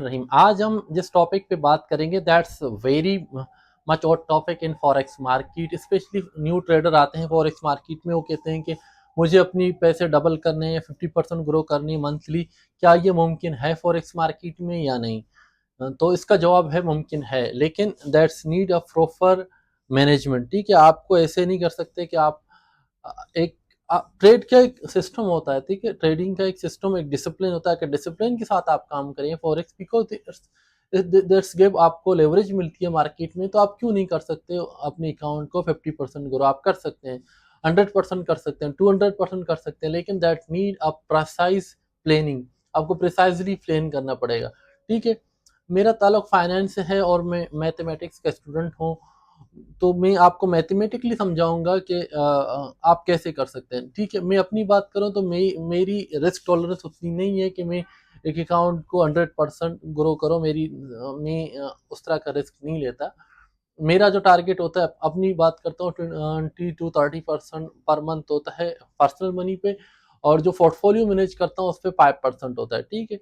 रहीम, आज हम जिस टॉपिक पे बात करेंगे दैट्स वेरी मच और topic in forex market. Specially new trader आते हैं फॉरेक्स मार्केट में, वो कहते हैं कि मुझे अपनी पैसे डबल करने हैं, 50% ग्रो करनी है मंथली। क्या ये मुमकिन है फॉरेक्स मार्केट में या नहीं? तो इसका जवाब है मुमकिन है, लेकिन that's need a proper management. ठीक है, आपको ऐसे नहीं कर सकते कि आप एक ट्रेड का एक सिस्टम होता है। ठीक है, ट्रेडिंग का एक सिस्टम, एक डिसिप्लिन होता है कि डिसिप्लिन के साथ आप काम करें फॉरेक्स, बिकॉज दैट्स गिव आपको लेवरेज मिलती है मार्केट में। तो आप क्यों नहीं कर सकते अपने अकाउंट को 50% ग्रो? आप कर सकते हैं, 100% कर सकते हैं, 200% कर सकते हैं, लेकिन that need a precise planning. आपको प्रिसाइजली प्लान करना पड़ेगा। ठीक है, मेरा ताल्लुक फाइनेंस से है और मैं मैथमेटिक्स का स्टूडेंट हूँ, तो मैं आपको मैथमेटिकली समझाऊंगा कि आप कैसे कर सकते हैं। ठीक है, मैं अपनी बात करूं तो मेरी रिस्क टॉलरेंस उतनी नहीं है कि मैं एक अकाउंट को 100% ग्रो करो। मैं उस तरह का रिस्क नहीं लेता। मेरा जो टारगेट होता है, अपनी बात करता हूँ, 20 to 30% पर मंथ होता है पर्सनल मनी पे, और जो पोर्टफोलियो मैनेज करता हूँ उस पर 5% होता है। ठीक है,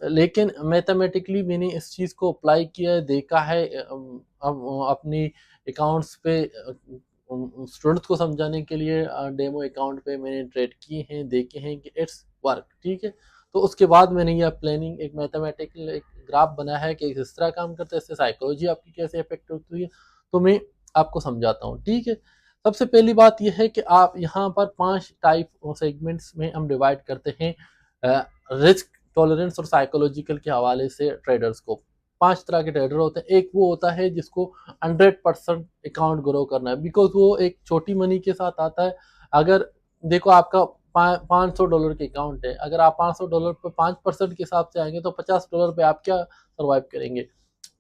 लेकिन मैथमेटिकली मैंने इस चीज़ को अप्लाई किया है, देखा है। अपनी अकाउंट्स पे स्टूडेंट्स को समझाने के लिए डेमो अकाउंट पे मैंने ट्रेड किए हैं, देखे हैं कि इट्स वर्क। ठीक है, तो उसके बाद मैंने यह प्लानिंग एक मैथमेटिकल एक ग्राफ बना है कि इस तरह काम करता है, इससे साइकोलॉजी आपकी कैसे इफेक्ट होती है। तो मैं आपको समझाता हूँ। ठीक है, सबसे पहली बात यह है कि आप यहाँ पर 5 टाइप सेगमेंट्स में हम डिवाइड करते हैं रिस्क टॉलरेंस और साइकोलॉजिकल के हवाले से ट्रेडर्स को। 5 तरह के ट्रेडर होते हैं। एक वो होता है जिसको 100% अकाउंट ग्रो करना है, बिकॉज वो एक छोटी मनी के साथ आता है। अगर देखो, आपका $500 के अकाउंट है, अगर आप $500 पर 5% के हिसाब से आएंगे तो $50 पे आप क्या सर्वाइव करेंगे?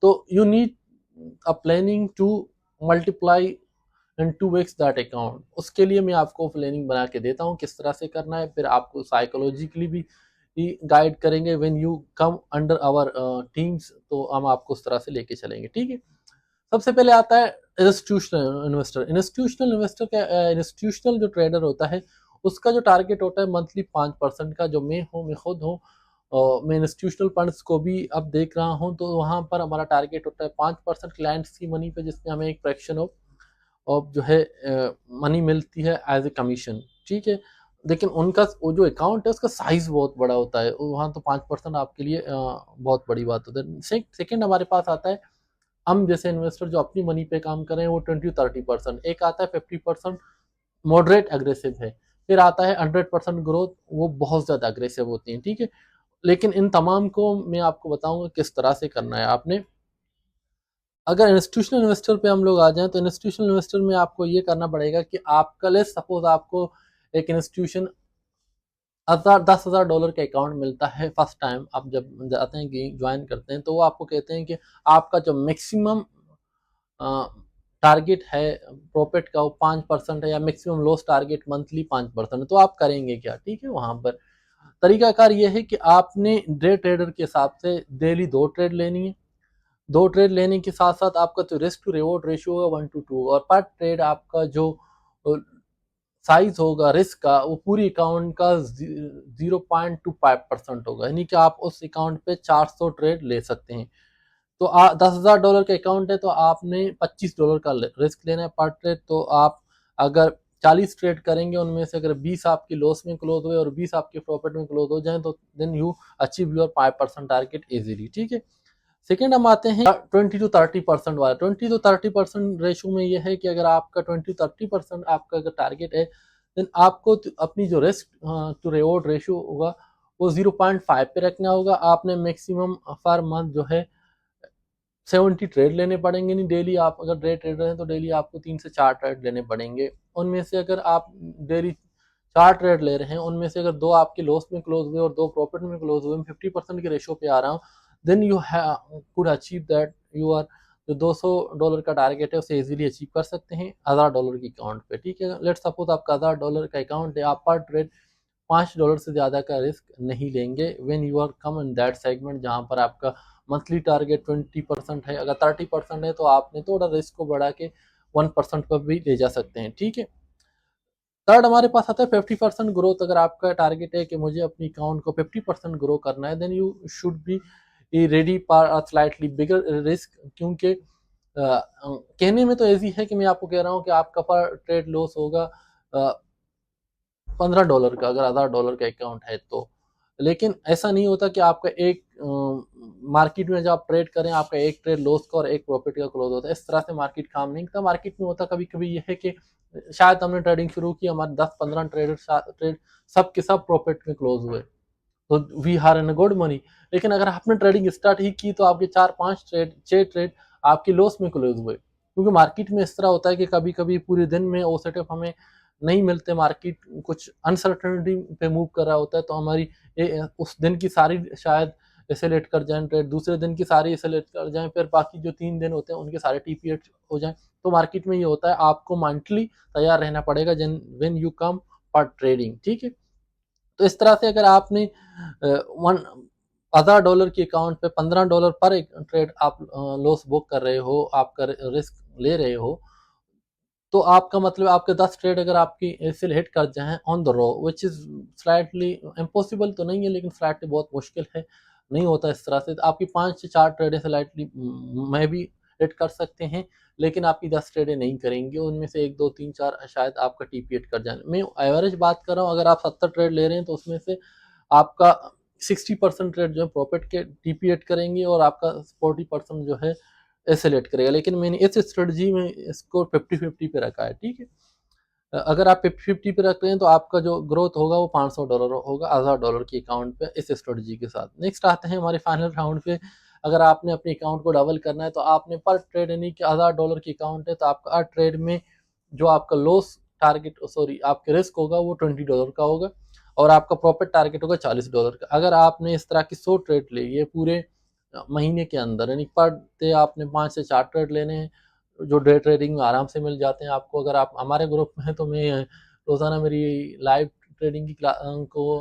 तो you need a planning to multiply and to wax that account. उसके लिए मैं आपको प्लानिंग बना के देता हूँ किस तरह से करना है, फिर आपको साइकोलॉजिकली भी गाइड करेंगे। When you come under our teams, तो हम आपको उस तरह से लेके चलेंगे। ठीक है, सबसे पहले आता है इंस्टीट्यूशनल इन्वेस्टर। इंस्टीट्यूशनल इन्वेस्टर का इंस्टीट्यूशनल जो ट्रेडर होता है, उसका जो टारगेट होता है मंथली 5% का। जो मैं हूँ, मैं खुद हूँ, मैं इंस्टीट्यूशनल फंड्स को भी अब देख रहा हूँ, तो वहाँ पर हमारा टारगेट होता है 5% क्लाइंट्स की मनी पे, जिसमें हमें एक फ्रैक्शन ऑफ जो है मनी मिलती है एज ए कमीशन। ठीक है, लेकिन उनका वो जो अकाउंट है उसका साइज बहुत बड़ा होता है, वहाँ तो 5% आपके लिए बहुत बड़ी बात होती है। सेकेंड हमारे पास आता है, हम जैसे इन्वेस्टर जो अपनी मनी पे काम कर रहे हैं, वो 20-30%। एक आता है 50% मॉडरेट अग्रेसिव है, फिर आता है 100% ग्रोथ, वो बहुत ज़्यादा अग्रेसिव होती है। ठीक है, लेकिन इन तमाम को मैं आपको बताऊंगा किस तरह से करना है आपने। अगर इंस्टीट्यूशनल इन्वेस्टर पे हम लोग आ जाएं, तो इंस्टीट्यूशनल इन्वेस्टर में आपको ये करना पड़ेगा कि आपका ले सपोज आपको एक इंस्टीट्यूशन $10,000 का अकाउंट मिलता है फर्स्ट टाइम। आप जब जाते हैं कि ज्वाइन करते हैं, तो वो आपको कहते हैं कि आपका जो मैक्सिमम टारगेट है प्रॉफिट का वो 5% है, या मैक्सिमम लॉस टारगेट मंथली 5% है। तो आप करेंगे क्या? ठीक है, वहां पर तरीकाकार ये है कि आपने डे ट्रेडर के हिसाब से डेली 2 ट्रेड लेनी है। 2 ट्रेड लेने के साथ साथ आपका जो रिस्क टू रिवॉर्ड रेशियो होगा 1:2, और पर ट्रेड आपका जो साइज होगा रिस्क का, वो पूरी अकाउंट का 0.25% होगा। यानी कि आप उस अकाउंट पे 400 ट्रेड ले सकते हैं। तो $10,000 का अकाउंट है, तो आपने $25 का रिस्क लेना है पर ट्रेड। तो आप अगर 40 ट्रेड करेंगे, उनमें से अगर 20 आपकी लॉस में क्लोज हुए और 20 आपके प्रॉफिट में क्लोज हो जाए, तो then you achieve your 5% target easily. ठीक है, सेकेंड हम आते हैं 20-30% वाला। 20-30% रेशो में यह है कि अगर आपका 20-30% आपका अगर टारगेट है, देन आपको अपनी जो रिस्क टू रिवॉर्ड रेशियो होगा वो 0.5 पे रखना होगा। आपने मैक्सिमम पर मंथ जो है 70 ट्रेड लेने पड़ेंगे। नहीं, डेली आप अगर डे ट्रेडर हैं तो डेली आपको 3 से 4 ट्रेड लेने पड़ेंगे। उनमें से अगर आप डेली 4 ट्रेड ले रहे हैं, उनमें से अगर 2 आपके लॉस में क्लोज हुए और 2 प्रॉफिट में क्लोज हुए, मैं 50% के रेशो पे आ रहा हूँ, then you could achieve that. You are जो $200 का टारगेट है उसे इजीली अचीव कर सकते हैं $1,000 की अकाउंट पे। ठीक है, लेट सपोज आपका $1,000 का अकाउंट है, आप पर ट्रेड $5 से ज़्यादा का रिस्क नहीं लेंगे। When you are come in that segment जहाँ पर आपका मंथली टारगेट 20% है, अगर 30% है तो आपने थोड़ा रिस्क को बढ़ा के 1% पर भी ले जा सकते हैं। ठीक है, थर्ड हमारे पास आता है 50% ग्रोथ। अगर आपका टारगेट है कि मुझे अपनी अकाउंट को 50% ग्रो करना है, देन यू शुड बी ये ready for a slightly bigger risk, क्योंकि कहने में तो ऐसी है कि मैं आपको कह रहा हूँ कि आपका पर ट्रेड लॉस होगा $15 का, अगर $1000 का अकाउंट है तो। लेकिन ऐसा नहीं होता कि आपका एक मार्केट में जब आप ट्रेड करें आपका एक ट्रेड लॉस का और एक प्रॉफिट का क्लोज होता है। इस तरह से मार्केट काम नहीं करता। मार्केट में होता कभी कभी यह है कि शायद हमने ट्रेडिंग शुरू की, हमारे 10-15 ट्रेड सब के सब प्रॉफिट में क्लोज हुए, तो we are in good money. लेकिन अगर आपने ट्रेडिंग स्टार्ट ही की तो आपके 4-5 ट्रेड 6 ट्रेड आपके लॉस में क्लोज हुए, क्योंकि मार्केट में इस तरह होता है कि कभी कभी पूरे दिन में वो सेटअप हमें नहीं मिलते, मार्केट कुछ अनसर्टनिटी पे मूव कर रहा होता है, तो हमारी उस दिन की सारी शायद एसेलेट कर जाए ट्रेड, दूसरे दिन की सारी एसेलेट कर जाए, फिर बाकी जो 3 दिन होते हैं उनके सारे टीपीएट हो जाए। तो मार्केट में ये होता है, आपको मेंटली तैयार रहना पड़ेगा when you come for trading, ठीक है। तो इस तरह से अगर आपने $1000 के अकाउंट पे $15 पर एक ट्रेड आप लॉस बुक कर रहे हो, आपका रिस्क ले रहे हो, तो आपका मतलब आपके 10 ट्रेड अगर आपकी ऐसे हिट कर जाएं on the row, which is slightly impossible तो नहीं है, लेकिन स्लाइटली बहुत मुश्किल है, नहीं होता इस तरह से। तो आपकी 5 से 4 ट्रेडें स्लाइटली मैं भी हिट कर सकते हैं, लेकिन आपकी 10 ट्रेडें नहीं करेंगे, उनमें से 1 2 3 4 शायद आपका टीपी हिट कर जाए। मैं एवरेज बात कर रहा हूँ, अगर आप 70 ट्रेड ले रहे हैं तो उसमें से आपका 60% ट्रेड जो है प्रॉफिट के टीपी हिट करेंगे और आपका 40% जो है एसेलेट करेगा। लेकिन मैंने इस स्ट्रेटजी में इसको 50-50 पे रखा है, ठीक है। अगर आप 50-50 पे रख रहे हैं तो आपका जो ग्रोथ होगा वो $500 होगा $1000 के अकाउंट पे इस स्ट्रेटजी के साथ। नेक्स्ट आते हैं हमारे फाइनल राउंड पे। अगर आपने अपने अकाउंट को डबल करना है तो आपने पर ट्रेड, यानी कि $1000 की अकाउंट है तो आपका हर ट्रेड में जो आपका लॉस टारगेट, सॉरी आपके रिस्क होगा वो $20 का होगा और आपका प्रॉफिट टारगेट होगा $40 का। अगर आपने इस तरह की 100 ट्रेड ली ये पूरे महीने के अंदर, यानी पर डे आपने 5 से 4 ट्रेड लेने हैं, जो डे ट्रेडिंग में आराम से मिल जाते हैं आपको। अगर आप हमारे ग्रुप में हैं तो मैं रोज़ाना मेरी लाइव ट्रेडिंग की को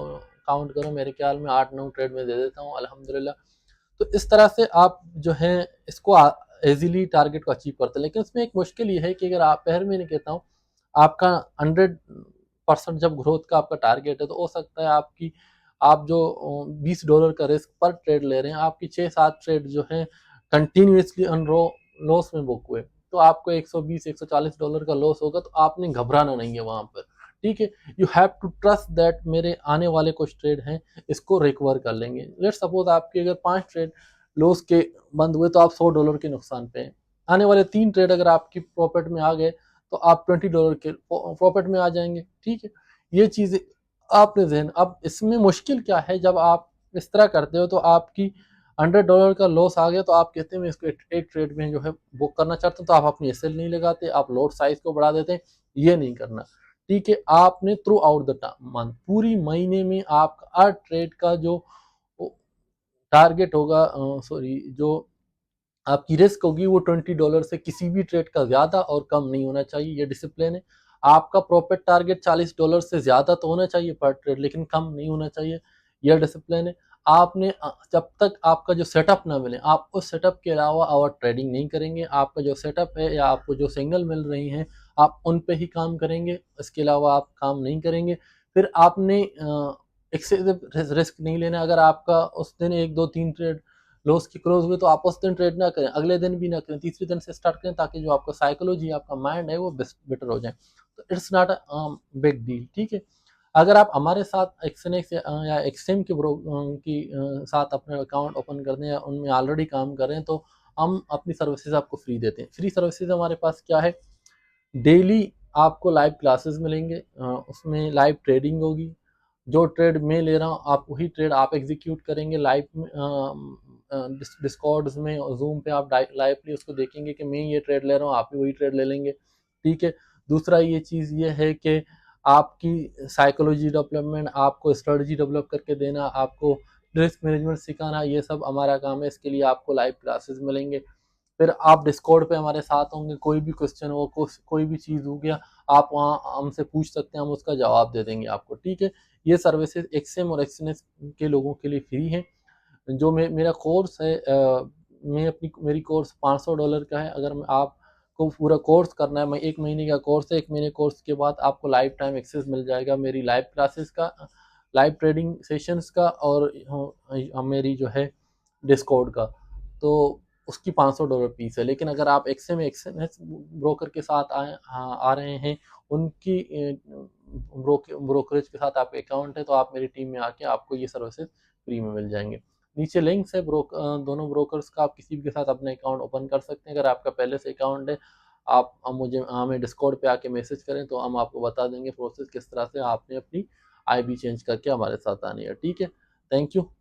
काउंट करूँ, मेरे ख्याल में 8-9 ट्रेड में दे देता हूँ अल्हम्दुलिल्लाह। तो इस तरह से आप जो है इसको ईजिली टारगेट को अचीव करते हैं। लेकिन इसमें एक मुश्किल ये है कि अगर आप पहले मैंने कहता हूँ आपका 100% जब ग्रोथ का आपका टारगेट है तो हो सकता है आपकी आप जो $20 का रिस्क पर ट्रेड ले रहे हैं, आपकी 6-7 ट्रेड जो है कंटिन्यूसली लॉस में बुक हुए, तो आपको $120-140 का लॉस होगा, तो आपने घबराना नहीं है वहां पर, ठीक है। You have to trust that मेरे आने वाले कुछ ट्रेड हैं इसको रिकवर कर लेंगे। लेट सपोज आपके अगर 5 ट्रेड लॉस के बंद हुए तो आप $100 के नुकसान पे हैं। आने वाले 3 ट्रेड अगर आपकी प्रॉफिट में आ गए तो आप $20 के प्रॉफिट में आ जाएंगे, ठीक है। ये चीज़ें आपने जहन, अब इसमें मुश्किल क्या है, जब आप इस तरह करते हो तो आपकी $100 का लॉस आ गया तो आप कहते हैं मैं इसको एक ट्रेड में जो है बुक करना चाहते हो, तो आप अपनी एसएल नहीं लगाते, आप लॉट साइज को बढ़ा देते हैं। ये नहीं करना, ठीक है। आपने थ्रू आउट द मंथ, पूरी महीने में आपका हर ट्रेड का जो टारगेट होगा, सॉरी जो आपकी रिस्क होगी वो $20 से किसी भी ट्रेड का ज्यादा और कम नहीं होना चाहिए। ये डिसिप्लिन है। आपका प्रॉफिट टारगेट $40 से ज्यादा तो होना चाहिए पर ट्रेड, लेकिन कम नहीं होना चाहिए। यह डिसिप्लिन है। आपने जब तक आपका जो सेटअप ना मिले आप उस सेटअप के अलावा और ट्रेडिंग नहीं करेंगे। आपका जो सेटअप है या आपको जो सिग्नल मिल रही हैं आप उन पे ही काम करेंगे, इसके अलावा आप काम नहीं करेंगे। फिर आपने एक्सेसिव रिस्क नहीं लेना। अगर आपका उस दिन 1 2 3 ट्रेड लॉस की क्लोज हुए तो आप उस दिन ट्रेड ना करें, अगले दिन भी ना करें, तीसरे दिन से स्टार्ट करें, ताकि जो आपका साइकोलॉजी आपका माइंड है वो बेटर हो जाए। तो it's not a big deal, ठीक है। अगर आप हमारे साथ एक्सएनएक्स या एक्सएम की साथ अपना अकाउंट ओपन कर दें या उनमें ऑलरेडी काम कर रहे हैं तो हम अपनी सर्विसेज आपको फ्री देते हैं। फ्री सर्विसेज हमारे पास क्या है, डेली आपको लाइव क्लासेस मिलेंगे, उसमें लाइव ट्रेडिंग होगी। जो ट्रेड मैं ले रहा हूँ आप वही ट्रेड आप एग्जीक्यूट करेंगे लाइव में, डिस्कॉर्ड्स में और जूम पे आप लाइवली उसको देखेंगे कि मैं ये ट्रेड ले रहा हूँ, आप भी वही ट्रेड ले लेंगे, ठीक है। दूसरा ये चीज़ ये है कि आपकी साइकोलॉजी डेवलपमेंट, आपको स्ट्रेटजी डेवलप करके देना, आपको रिस्क मैनेजमेंट सिखाना, ये सब हमारा काम है। इसके लिए आपको लाइव क्लासेस मिलेंगे। फिर आप डिस्कॉर्ड पे हमारे साथ होंगे, कोई भी क्वेश्चन हो, कोई भी चीज़ हो गया आप वहाँ हमसे पूछ सकते हैं, हम उसका जवाब दे देंगे आपको, ठीक है। ये सर्विसेज एक्सएम और एक्सएनएस के लोगों के लिए फ्री हैं। जो मेरा कोर्स है, मेरी कोर्स $500 का है। अगर आपको पूरा कोर्स करना है, मैं 1 महीने का कोर्स है, 1 महीने कोर्स के बाद आपको लाइफ टाइम एक्सेस मिल जाएगा मेरी लाइव क्लासेस का, लाइव ट्रेडिंग सेशंस का और मेरी जो है डिस्कॉर्ड का, तो उसकी $500 फीस है। लेकिन अगर आप एक्सएमएस ब्रोकर के साथ आ रहे हैं, उनकी ब्रोकरेज के साथ आपका अकाउंट है, तो आप मेरी टीम में आके आपको ये सर्विसेज फ्री में मिल जाएंगे। नीचे लिंक्स है दोनों ब्रोकर्स का, आप किसी भी के साथ अपना अकाउंट ओपन कर सकते हैं। अगर आपका पहले से अकाउंट है, आप हमें डिस्कॉर्ड पे आके मैसेज करें, तो हम आपको बता देंगे प्रोसेस किस तरह से आपने अपनी आईबी चेंज करके हमारे साथ आनी है। ठीक है, थैंक यू।